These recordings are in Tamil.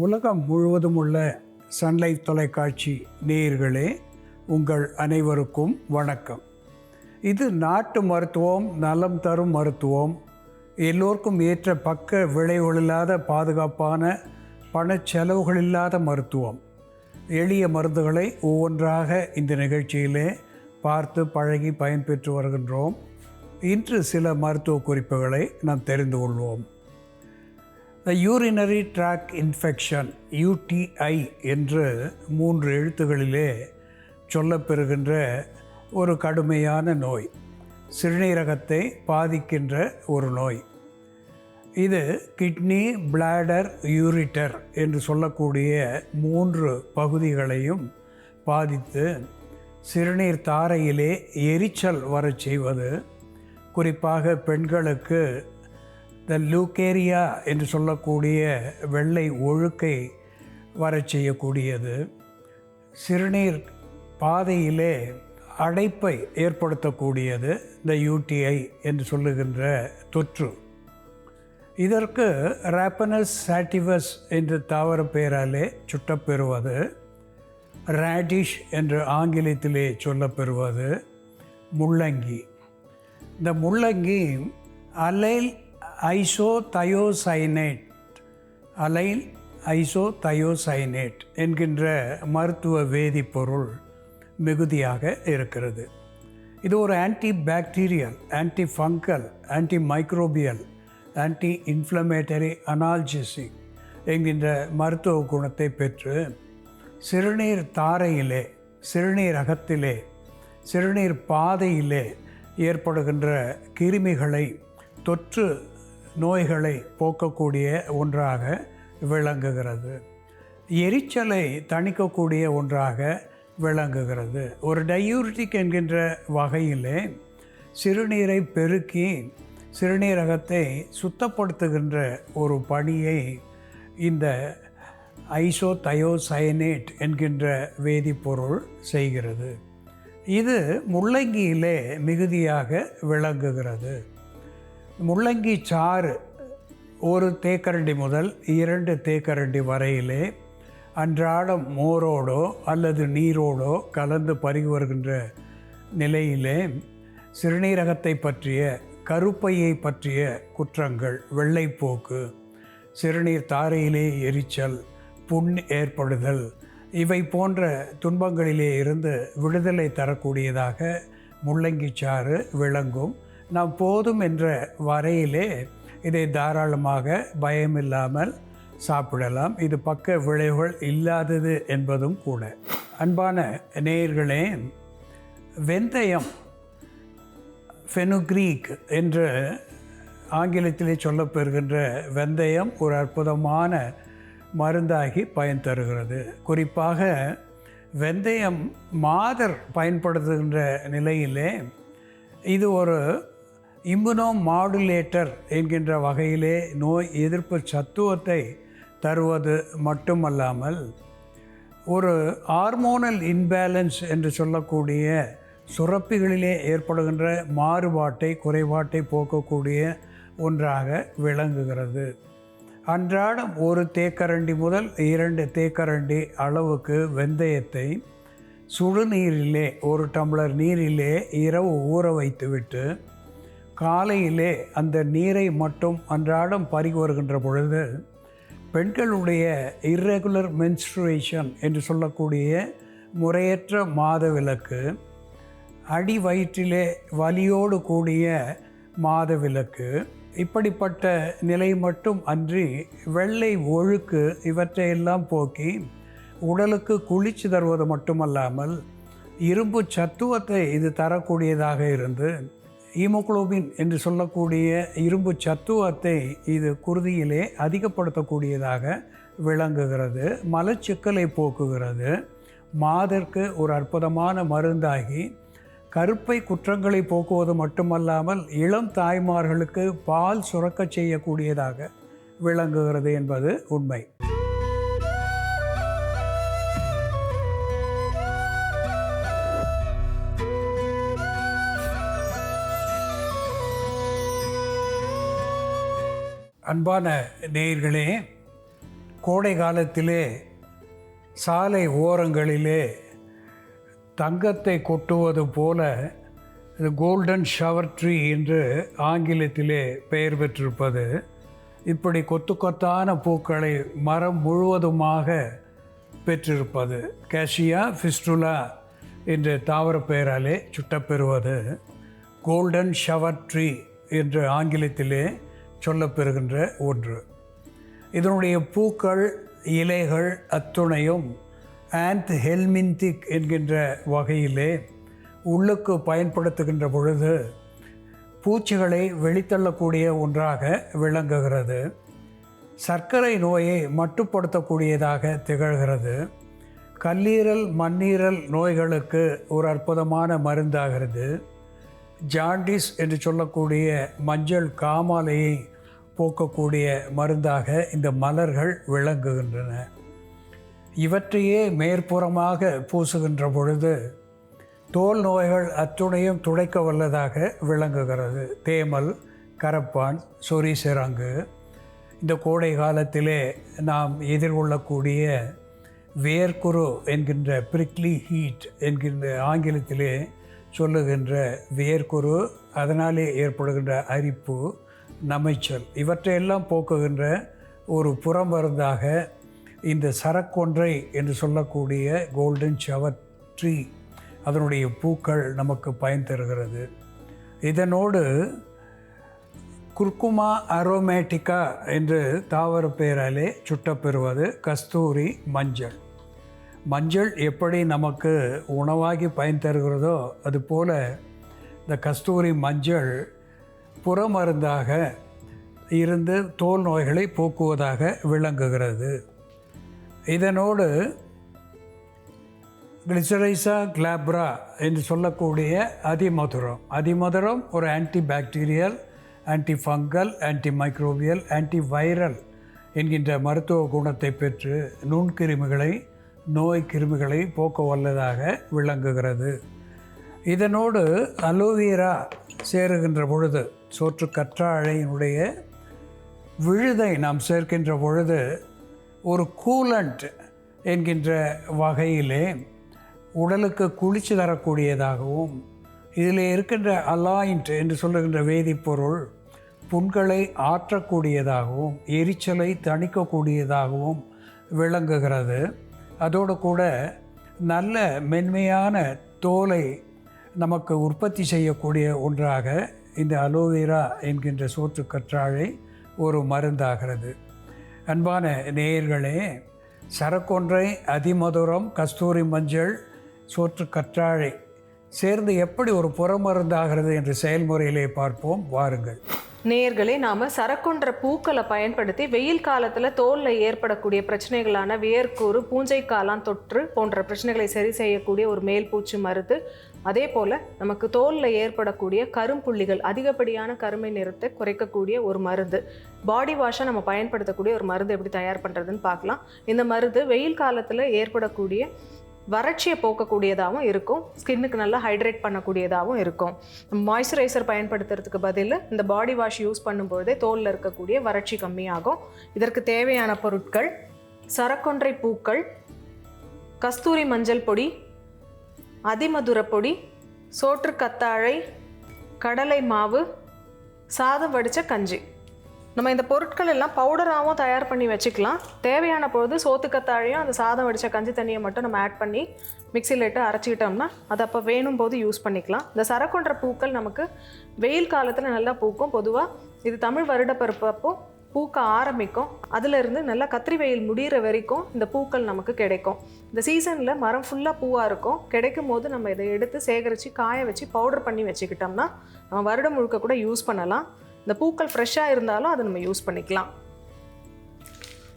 உலகம் முழுவதும் உள்ள சன்லைஃப் தொலைக்காட்சி நேயர்களே, உங்கள் அனைவருக்கும் வணக்கம். இது நாட்டு மருத்துவம், நலம் தரும் மருத்துவம், எல்லோருக்கும் ஏற்ற பக்க விளைவுகளில்லாத பாதுகாப்பான பணச்செலவுகளில்லாத மருத்துவம். எளிய மருந்துகளை ஒவ்வொன்றாக இந்த நிகழ்ச்சியிலே பார்த்து பழகி பயன்பெற்று வருகின்றோம். இன்று சில மருத்துவ குறிப்புகளை நாம் தெரிந்து கொள்வோம். யூரினரி ட்ராக் இன்ஃபெக்ஷன், UTI என்று 3 எழுத்துகளிலே சொல்லப்பெறுகின்ற ஒரு கடுமையான நோய், சிறுநீரகத்தை பாதிக்கின்ற ஒரு நோய். இது கிட்னி, பிளாடர், யூரிட்டர் என்று சொல்லக்கூடிய 3 பகுதிகளையும் பாதித்து சிறுநீர் தாரையிலே எரிச்சல் வரச் செய்வது. குறிப்பாக பெண்களுக்கு லூகேரியா என்று சொல்லக்கூடிய வெள்ளை ஒழுக்கை வரச் செய்யக்கூடியது. சிறுநீர் பாதையிலே அடைப்பை ஏற்படுத்தக்கூடியது இந்த UTI என்று சொல்லுகின்ற தொற்று. இதற்கு ராப்பனஸ் சாட்டிவஸ் என்று தாவர பெயராலே சுட்டப்பெறுவது, ரேடிஷ் என்று ஆங்கிலத்திலே சொல்லப்பெறுவது முள்ளங்கி. இந்த முள்ளங்கி அலைல் ஐசோதயோசைனேட் என்கின்ற மருத்துவ வேதிப்பொருள் மிகுதியாக இருக்கிறது. இது ஒரு anti bacterial, anti fungal, anti microbial, anti inflammatory, analgesic என்கின்ற மருத்துவ குணத்தை பெற்று சிறுநீர் தாரையிலே, சிறுநீரகத்திலே, சிறுநீர் பாதையிலே ஏற்படுகின்ற கிருமிகளை, தொற்று நோய்களை போக்கக்கூடிய ஒன்றாக விளங்குகிறது. எரிச்சலை தணிக்கக்கூடிய ஒன்றாக விளங்குகிறது. ஒரு டயூரிட்டிக் என்கின்ற வகையிலே சிறுநீரை பெருக்கி சிறுநீரகத்தை சுத்தப்படுத்துகின்ற ஒரு பணியை இந்த ஐசோதயோசைனேட் என்கின்ற வேதிப்பொருள் செய்கிறது. இது முள்ளங்கியிலே மிகுதியாக விளங்குகிறது. முள்ளங்கி சாறு 1 தேக்கரண்டி முதல் 2 தேக்கரண்டி வரையிலே அன்றாடம் மோரோடோ அல்லது நீரோடோ கலந்து பருகி வருகின்ற நிலையிலே சிறுநீரகத்தை பற்றிய, கருப்பையை பற்றிய குற்றங்கள், வெள்ளைப்போக்கு, சிறுநீர் தாரையிலே எரிச்சல், புண் ஏற்படுதல், இவை போன்ற துன்பங்களிலே இருந்து விடுதலை தரக்கூடியதாக முள்ளங்கி சாறு விளங்கும். நாம் போதும் என்ற வரையிலே இதை தாராளமாக பயமில்லாமல் சாப்பிடலாம். இது பக்க விளைவுகள் இல்லாதது என்பதும் கூட. அன்பான நேயர்களே, வெந்தயம், ஃபெனுக்ரீக் என்று ஆங்கிலத்திலே சொல்லப்பெறுகின்ற வெந்தயம் ஒரு அற்புதமான மருந்தாகி பயன் தருகிறது. குறிப்பாக வெந்தயம் மாதர் பயன்படுத்துகின்ற நிலையிலே இது ஒரு இம்யூனோ மாடுலேட்டர் என்கின்ற வகையிலே நோய் எதிர்ப்பு சத்துவத்தை தருவது மட்டுமல்லாமல் ஒரு ஹார்மோனல் இன்பேலன்ஸ் என்று சொல்லக்கூடிய சுரப்பிகளிலே ஏற்படுகின்ற மாறுபாட்டை, குறைபாட்டை போக்கக்கூடிய ஒன்றாக விளங்குகிறது. அன்றாடம் 1 தேக்கரண்டி முதல் 2 தேக்கரண்டி அளவுக்கு வெந்தயத்தை சுடுநீரிலே, 1 டம்ளர் நீரிலே இரவு ஊற வைத்துவிட்டு காலையிலே அந்த நீரை மட்டும் அன்றாடம் பருகி வருகின்ற பொழுது பெண்களுடைய இர்ரெகுலர் மென்ஸ்ட்ருவேஷன் என்று சொல்லக்கூடிய முறையற்ற மாதவிலக்கு, அடி வயிற்றிலே வலியோடு கூடிய மாதவிலக்கு, இப்படிப்பட்ட நிலை மட்டும் அன்றி வெள்ளை ஒழுக்கு இவற்றையெல்லாம் போக்கி உடலுக்கு குளிர்ச்சி தருவது மட்டுமல்லாமல் இரும்பு சத்துவத்தை இது தரக்கூடியதாக இருந்து ஹீமோகுளோபின் என்று சொல்லக்கூடிய இரும்பு சத்துவத்தை இது குருதியிலே அதிகப்படுத்தக்கூடியதாக விளங்குகிறது. மலச்சிக்கலை போக்குகிறது. மாதற்கு ஒரு அற்புதமான மருந்தாகி கருப்பை குற்றங்களை போக்குவது மட்டுமல்லாமல் இளம் தாய்மார்களுக்கு பால் சுரக்க செய்யக்கூடியதாக விளங்குகிறது என்பது உண்மை. அன்பான நேயர்களே, கோடை காலத்திலே சாலை ஓரங்களிலே தங்கத்தை கொட்டுவது போல இது கோல்டன் ஷவர் ட்ரீ என்று ஆங்கிலத்திலே பெயர் பெற்றிருப்பது. இப்படி கொத்து கொத்தான பூக்களை மரம் முழுவதுமாக பெற்றிருப்பது கேஷியா ஃபிஸ்டுலா என்ற தாவர பெயராலே சுட்டப்பெறுவது கோல்டன் ஷவர் ட்ரீ என்று ஆங்கிலத்திலே சொல்லப்பெறுகின்ற ஒன்று. இதனுடைய பூக்கள் இலைகள் அத்துணையும் ஆந்த் ஹெல்மின்திக் என்கின்ற வகையிலே உள்ளுக்கு பயன்படுத்துகின்ற பொழுது பூச்சிகளை வெளித்தள்ளக்கூடிய ஒன்றாக விளங்குகிறது. சர்க்கரை நோயை மட்டுப்படுத்தக்கூடியதாக திகழ்கிறது. கல்லீரல் மண்ணீரல் நோய்களுக்கு ஒரு அற்புதமான மருந்தாகிறது. ஜாண்டிஸ் என்று சொல்லக்கூடிய மஞ்சள் காமாலையை போக்கக்கூடிய மருந்தாக இந்த மலர்கள் விளங்குகின்றன. இவற்றையே மேற்புறமாக பூசுகின்ற பொழுது தோல் நோய்கள் அத்துணையும் துடைக்க வல்லதாக விளங்குகிறது. தேமல், கரப்பான், சொறி சிரங்கு, இந்த கோடை காலத்திலே நாம் எதிர்கொள்ளக்கூடிய வேர்க்குரு என்கின்ற பிரிக்லி ஹீட் என்கின்ற ஆங்கிலத்திலே சொல்லுகின்ற வேர்க்குரு, அதனாலே ஏற்படுகின்ற அரிப்பு, நமைச்சல், இவற்றையெல்லாம் போக்குகின்ற ஒரு புறமருந்தாக இந்த சரக்கொன்றை என்று சொல்லக்கூடிய கோல்டன் ஷவர் ட்ரீ அதனுடைய பூக்கள் நமக்கு பயன் தருகிறது. இதனோடு குர்குமா அரோமேட்டிகா என்று தாவர பெயராலே சுட்டப்பெறுவது கஸ்தூரி மஞ்சள். மஞ்சள் எப்படி நமக்கு உணவாகி பயன் தருகிறதோ அதுபோல் இந்த கஸ்தூரி மஞ்சள் புறமருந்தாக இருந்து தோல் நோய்களை போக்குவதாக விளங்குகிறது. இதனோடு கிளிசரைசா கிளாப்ரா என்று சொல்லக்கூடிய அதிமதுரம் ஒரு ஆன்டிபாக்டீரியல், ஆன்டிஃபங்கல், ஆன்டிமைக்ரோபியல், ஆன்டிவைரல் என்கின்ற மருத்துவ குணத்தை பெற்று நுண்கிருமிகளை, நோய் கிருமிகளை போக்க வல்லதாக விளங்குகிறது. இதனோடு அலோவேரா சேருகின்ற பொழுது, சோற்று கற்றாழையினுடைய விழுதை நாம் சேர்க்கின்ற பொழுது ஒரு கூலண்ட் என்கின்ற வகையிலே உடலுக்கு குளிர்ச்சி தரக்கூடியதாகவும், இதில் இருக்கின்ற அலாயிண்ட் என்று சொல்லுகின்ற வேதிப்பொருள் புண்களை ஆற்றக்கூடியதாகவும் எரிச்சலை தணிக்கக்கூடியதாகவும் விளங்குகிறது. அதோடு கூட நல்ல மென்மையான தோலை நமக்கு உற்பத்தி செய்யக்கூடிய ஒன்றாக இந்த அலோவேரா என்கின்ற சோற்று கற்றாழை ஒரு மருந்தாகிறது. அன்பான நேயர்களே, சரக்கொன்றை, அதிமதுரம், கஸ்தூரி மஞ்சள், சோற்று கற்றாழை சேர்ந்து எப்படி ஒரு புறமருந்தாகிறது என்ற செயல்முறையிலே பார்ப்போம், வாருங்கள். நேயர்களே, நாம் சரக்கொன்ற பூக்களை பயன்படுத்தி வெயில் காலத்தில் தோலில் ஏற்படக்கூடிய பிரச்சனைகளான வேர்க்கூறு, பூஞ்சைக்காளான் தொற்று போன்ற பிரச்சனைகளை சரி செய்யக்கூடிய ஒரு மேல் பூச்சி மருந்து, அதே போல் நமக்கு தோலில் ஏற்படக்கூடிய கரும்புள்ளிகள், அதிகப்படியான கருமை நிறத்தை குறைக்கக்கூடிய ஒரு மருந்து, பாடி வாஷை நம்ம பயன்படுத்தக்கூடிய ஒரு மருந்து எப்படி தயார் பண்ணுறதுன்னு பார்க்கலாம். இந்த மருந்து வெயில் காலத்தில் ஏற்படக்கூடிய வறட்சியை போக்கக்கூடியதாகவும் இருக்கும், ஸ்கின்னுக்கு நல்லா ஹைட்ரேட் பண்ணக்கூடியதாகவும் இருக்கும். மாய்ஸ்சரைசர் பயன்படுத்துறதுக்கு பதில் இந்த பாடி வாஷ் யூஸ் பண்ணும்போதே தோலில் இருக்கக்கூடிய வறட்சி கம்மியாகும். இதற்கு தேவையான பொருட்கள்: சரக்கொன்றை பூக்கள், கஸ்தூரி மஞ்சள் பொடி, அதிமதுர பொடி, சோற்று கத்தாழை, கடலை மாவு, சாதம் வடித்த கஞ்சி. நம்ம இந்த பொருட்கள் எல்லாம் பவுடராகவும் தயார் பண்ணி வச்சுக்கலாம். தேவையான பொழுது சோத்துக்கத்தாழையும் அந்த சாதம் வடித்த கஞ்சி தண்ணியை மட்டும் நம்ம ஆட் பண்ணி மிக்சியில் இட்டு அரைச்சிக்கிட்டோம்னா அது அப்போ வேணும் போது யூஸ் பண்ணிக்கலாம். இந்த சரக்கொன்ற பூக்கள் நமக்கு வெயில் காலத்தில் நல்லா பூக்கும். பொதுவாக இது தமிழ் வருடப்பிறப்பு அப்போ பூக்க ஆரம்பிக்கும். அதிலிருந்து நல்லா கத்திரி வெயில் முடிகிற வரைக்கும் இந்த பூக்கள் நமக்கு கிடைக்கும். இந்த சீசனில் மரம் ஃபுல்லாக பூவாக இருக்கும். கிடைக்கும் போது நம்ம இதை எடுத்து சேகரித்து காய வச்சு பவுடர் பண்ணி வச்சுக்கிட்டோம்னா நம்ம வருடம் முழுக்க கூட யூஸ் பண்ணலாம். இந்த பூக்கள் ஃப்ரெஷ்ஷாக இருந்தாலும் அதை நம்ம யூஸ் பண்ணிக்கலாம்.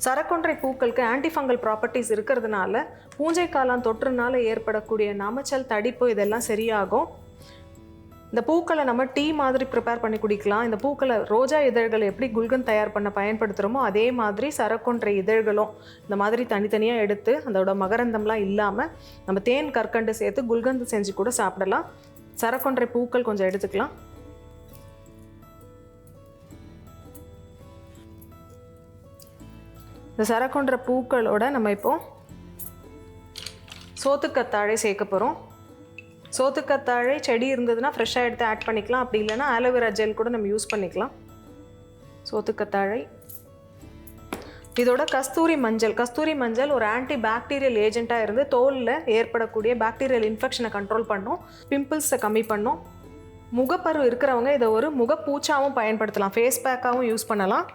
சரக்கொன்றை பூக்களுக்கு ஆன்டிஃபங்கல் ப்ராப்பர்ட்டிஸ் இருக்கிறதுனால பூஞ்சைக்காளான் தொற்றுனால ஏற்படக்கூடிய நமைச்சல், தடிப்பு இதெல்லாம் சரியாகும். இந்த பூக்களை நம்ம டீ மாதிரி ப்ரிப்பேர் பண்ணி குடிக்கலாம். இந்த பூக்களை ரோஜா இதழ்களை எப்படி குல்கந்த் தயார் பண்ண பயன்படுத்துகிறோமோ அதே மாதிரி சரக்கொன்றை இதழ்களும் இந்த மாதிரி தனித்தனியாக எடுத்து அதோட மகரந்தம்லாம் இல்லாமல் நம்ம தேன் கற்கண்டு சேர்த்து குல்கந்து செஞ்சு கூட சாப்பிடலாம். சரக்கொன்றை பூக்கள் கொஞ்சம் எடுத்துக்கலாம். இந்த சரக்கொன்ற பூக்களோட நம்ம இப்போ சோத்துக்கத்தாழை சேர்க்க போகிறோம். சோத்துக்கத்தாழை செடி இருந்ததுன்னா ஃப்ரெஷ்ஷாக எடுத்து ஆட் பண்ணிக்கலாம், அப்படி இல்லைன்னா ஆலோவேரா ஜெல் கூட நம்ம யூஸ் பண்ணிக்கலாம். சோத்துக்கத்தாழை இதோட கஸ்தூரி மஞ்சள் ஒரு ஆன்டி பாக்டீரியல் ஏஜென்ட்டாக இருந்து தோலில் ஏற்படக்கூடிய பாக்டீரியல் இன்ஃபெக்ஷனை கண்ட்ரோல் பண்ணும், பிம்பிள்ஸை கம்மி பண்ணும். முகப்பரு இருக்கிறவங்க இதை ஒரு முகப்பூச்சாவும் பயன்படுத்தலாம், ஃபேஸ் பேக்காகவும் யூஸ் பண்ணலாம்.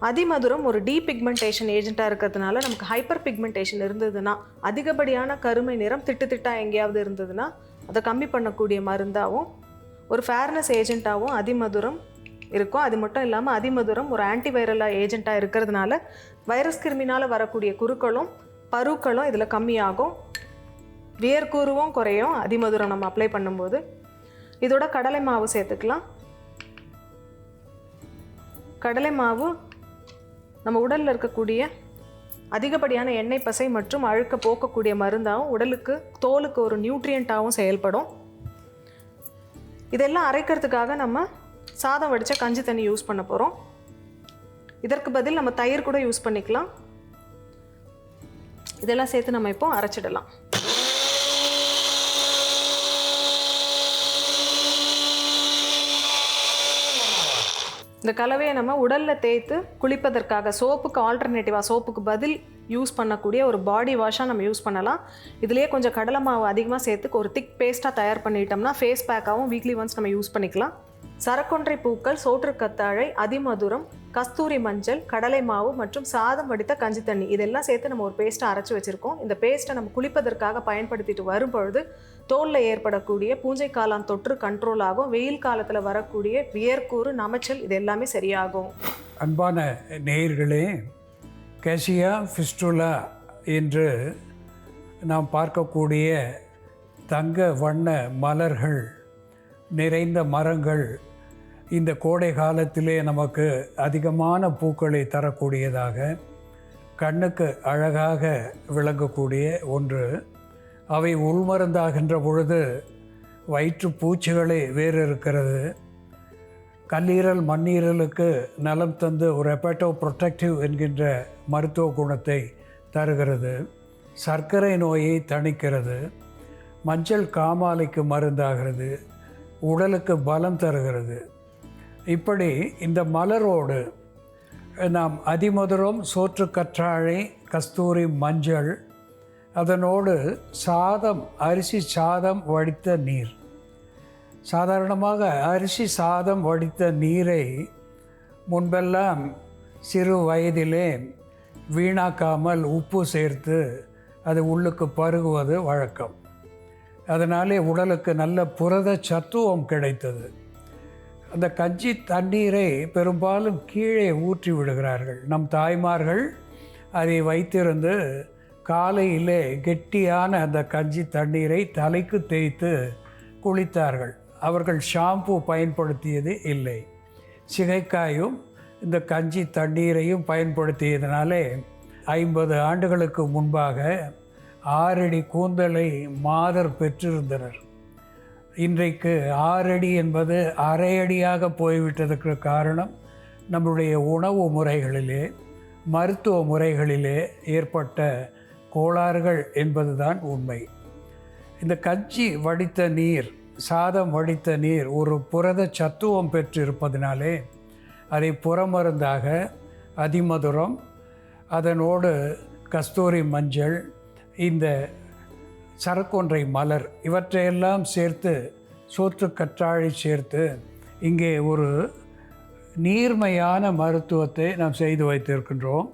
அதிமதுரம் ஒரு டீபிக்மெண்டேஷன் ஏஜென்ட்டாக இருக்கிறதுனால நமக்கு ஹைப்பர் பிக்மெண்டேஷன் இருந்ததுன்னா, அதிகப்படியான கருமை நிறம் திட்டாக எங்கேயாவது இருந்ததுன்னா அதை கம்மி பண்ணக்கூடிய மருந்தாகவும் ஒரு ஃபேர்னஸ் ஏஜென்ட்டாகவும் அதிமதுரம் இருக்கும். அது மட்டும் இல்லாமல் அதிமதுரம் ஒரு ஆன்டிவைரலாக ஏஜென்ட்டாக இருக்கிறதுனால வைரஸ் கிருமினால் வரக்கூடிய குருக்களும் பருக்களும் இதில் கம்மியாகும், வியர்க்கூறுவும் குறையும் அதிமதுரம் நம்ம அப்ளை பண்ணும்போது. இதோட கடலை மாவு சேர்த்துக்கலாம். கடலை மாவு நம்ம உடலில் இருக்கக்கூடிய அதிகப்படியான எண்ணெய் பசை மற்றும் அழுக்க போக்கக்கூடிய மருந்தாகவும் உடலுக்கு தோலுக்கு ஒரு நியூட்ரியண்ட்டாகவும் செயல்படும். இதெல்லாம் அரைக்கிறதுக்காக நம்ம சாதம் வடித்த கஞ்சி தண்ணி யூஸ் பண்ண போகிறோம். இதற்கு பதில் நம்ம தயிர் கூட யூஸ் பண்ணிக்கலாம். இதெல்லாம் சேர்த்து நம்ம இப்போ அரைச்சிடலாம். இந்த கலவையை நம்ம உடலில் தேய்த்து குளிப்பதற்காக சோப்புக்கு ஆல்டர்னேட்டிவாக, சோப்புக்கு பதில் யூஸ் பண்ணக்கூடிய ஒரு பாடி வாஷாக நம்ம யூஸ் பண்ணலாம். இதுலேயே கொஞ்சம் கடலை மாவு அதிகமாக சேர்த்து ஒரு திக் பேஸ்ட்டாக தயார் பண்ணிட்டோம்னா ஃபேஸ் பேக்காகவும் வீக்லி ஒன்ஸ் நம்ம யூஸ் பண்ணிக்கலாம். சரக்கொன்றை பூக்கள், சோற்றுக்கத்தாழை, அதிமதுரம், கஸ்தூரி மஞ்சள், கடலை மாவு மற்றும் சாதம் வடித்த கஞ்சி தண்ணி இதெல்லாம் சேர்த்து நம்ம ஒரு பேஸ்ட்டை அரைச்சி வச்சுருக்கோம். இந்த பேஸ்ட்டை நம்ம குளிப்பதற்காக பயன்படுத்திட்டு வரும்பொழுது தோலில் ஏற்படக்கூடிய பூஞ்சை காளான் தொற்று கண்ட்ரோல் ஆகும். வெயில் காலத்தில் வரக்கூடிய வியர்க்கூறு, நமைச்சல் இது எல்லாமே சரியாகும். அன்பான நேயர்களே, கேசியா ஃபிஸ்டுலா என்று நாம் பார்க்கக்கூடிய தங்க வண்ண மலர்கள் நிறைந்த மரங்கள் இந்த கோடை காலத்திலே நமக்கு அதிகமான பூக்களை தரக்கூடியதாக, கண்ணுக்கு அழகாக விளங்கக்கூடிய ஒன்று. அவை உள்மருந்தாகின்ற பொழுது வயிற்றுப்பூச்சிகளை வேறு இருக்கிறது. கல்லீரல் மண்ணீரலுக்கு நலம் தந்து ஒரு ஹெப்படோ ப்ரொடெக்டிவ் என்கின்ற மருத்துவ குணத்தை தருகிறது. சர்க்கரை நோயை தணிக்கிறது. மஞ்சள் காமாலைக்கு மருந்தாகிறது. உடலுக்கு பலம் தருகிறது. இப்படி இந்த மலரோடு நாம் அதிமதுரம், சோற்றுக்கற்றாழை, கஸ்தூரி மஞ்சள், அதனோடு சாதம், அரிசி சாதம் வடித்த நீர். சாதாரணமாக அரிசி சாதம் வடித்த நீரை முன்பெல்லாம் சிறு வயதிலே வீணாக்காமல் உப்பு சேர்த்து அது உள்ளுக்கு பருகுவது வழக்கம். அதனாலே உடலுக்கு நல்ல புரத சத்துவம் கிடைத்தது. அந்த கஞ்சி தண்ணீரை பெரும்பாலும் கீழே ஊற்றி விடுகிறார்கள். நம் தாய்மார்கள் அதை வைத்திருந்து காலையிலே கெட்டியான அந்த கஞ்சி தண்ணீரை தலைக்கு தேய்த்து குளித்தார்கள். அவர்கள் ஷாம்பு பயன்படுத்தியது இல்லை. சிகைக்காயும் இந்த கஞ்சி தண்ணீரையும் பயன்படுத்தியதினாலே 50 ஆண்டுகளுக்கு முன்பாக 6 அடி கூந்தலை மாதர் பெற்றிருந்தனர். இன்றைக்கு 6 அடி என்பது அரை அடியாக போய்விட்டதற்கு காரணம் நம்முடைய உணவு முறைகளிலே, மருத்துவ முறைகளிலே ஏற்பட்ட கோளாறுகள் என்பதுதான் உண்மை. இந்த கஞ்சி வடித்த நீர், சாதம் வடித்த நீர் ஒரு புரத சத்துவம் பெற்றிருப்பதினாலே அதை புறமருந்தாக அதிமதுரம், அதனோடு கஸ்தூரி மஞ்சள், இந்த சரக்கொன்றை மலர் இவற்றையெல்லாம் சேர்த்து, சோற்றுக்கற்றாழை சேர்த்து இங்கே ஒரு நீர்மையான மருத்துவத்தை நாம் செய்து வைத்திருக்கின்றோம்.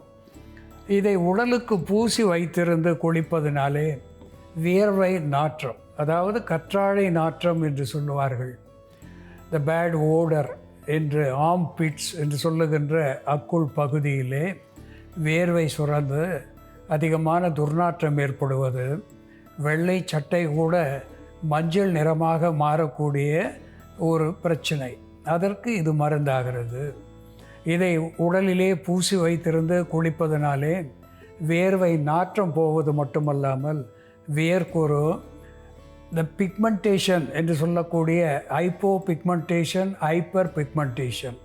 இதை உடலுக்கு பூசி வைத்திருந்து குளிப்பதினாலே வியர்வை நாற்றம், அதாவது கற்றாழை நாற்றம் என்று சொல்லுவார்கள், த பேட் ஓடர் என்று, ஆம் பிட்ஸ் என்று சொல்லுகின்ற அக்குள் பகுதியிலே வேர்வை சுரந்து அதிகமான துர்நாற்றம் ஏற்படுவது, வெள்ளை சட்டை கூட மஞ்சள் நிறமாக மாறக்கூடிய ஒரு பிரச்சனை, அதற்கு இது மருந்தாகிறது. இதை உடலிலே பூசி வைத்திருந்து குளிப்பதனாலே வேர்வை நாற்றம் போவது மட்டுமல்லாமல் வியர்க்குரு, இந்த பிக்மெண்டேஷன் என்று சொல்லக்கூடிய ஹைப்போ பிக்மெண்டேஷன், ஹைப்பர் பிக்மெண்டேஷன்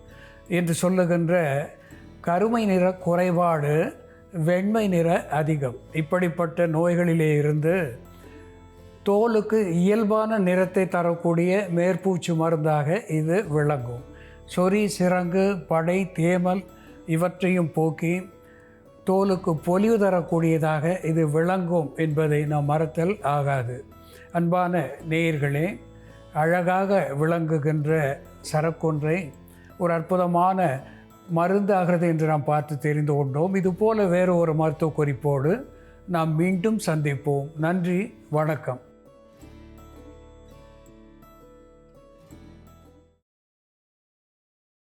என்று சொல்லுகின்ற கருமை நிற குறைபாடு, வெண்மை நிற அதிகம். இப்படிப்பட்ட நோய்களிலே இருந்து தோலுக்கு இயல்பான நிறத்தை தரக்கூடிய மேற்பூச்சு மருந்தாக இது விளங்கும். சொறி, சிரங்கு, படை, தேமல் இவற்றையும் போக்கி தோலுக்கு பொலிவு தரக்கூடியதாக இது விளங்கும் என்பதை நாம் மறத்தல் ஆகாது. அன்பான நேயர்களே, அழகாக விளங்குகின்ற சரக்கொன்றை ஒரு அற்புதமான மருந்தாகிறது என்று நாம் பார்த்து தெரிந்து கொண்டோம். இதுபோல வேறு ஒரு மருத்துவ குறிப்போடு நாம் மீண்டும் சந்திப்போம். நன்றி, வணக்கம்.